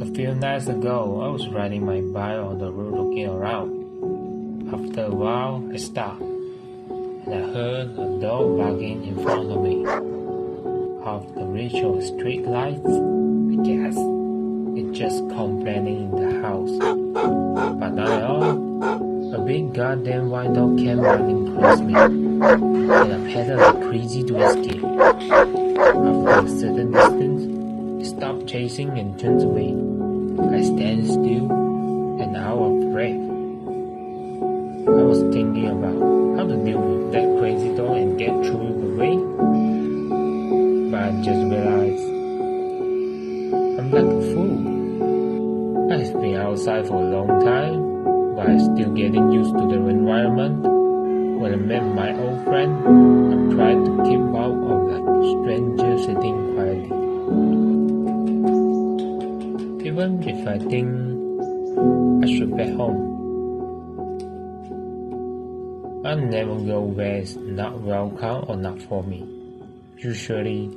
A few nights ago, I was riding my bike on the road looking around. After a while, I stopped, and I heard a dog barking in front of me. Off the reach of street lights, I guess it's just complaining in the house. But not at all. A big goddamn white dog came running towards me, and I pedaled like crazy to escape. After a certain distance, it stopped chasing and turned away. I stand still and out of breath. I was thinking about how to deal with that crazy dog and get through the way. But I just realized I'm like a fool. I've been outside for a long time, but I'm still getting used to the environment. When I met my old friend, I tried to keep out of that stranger sitting quietly. Even if I think I should back home, I never go where it's not welcome or not for me. Usually,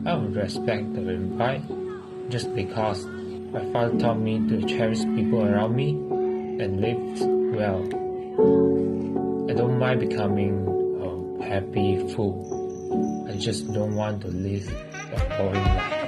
I would respect the invite just because my father taught me to cherish people around me and live well. I don't mind becoming a happy fool. I just don't want to live a boring life.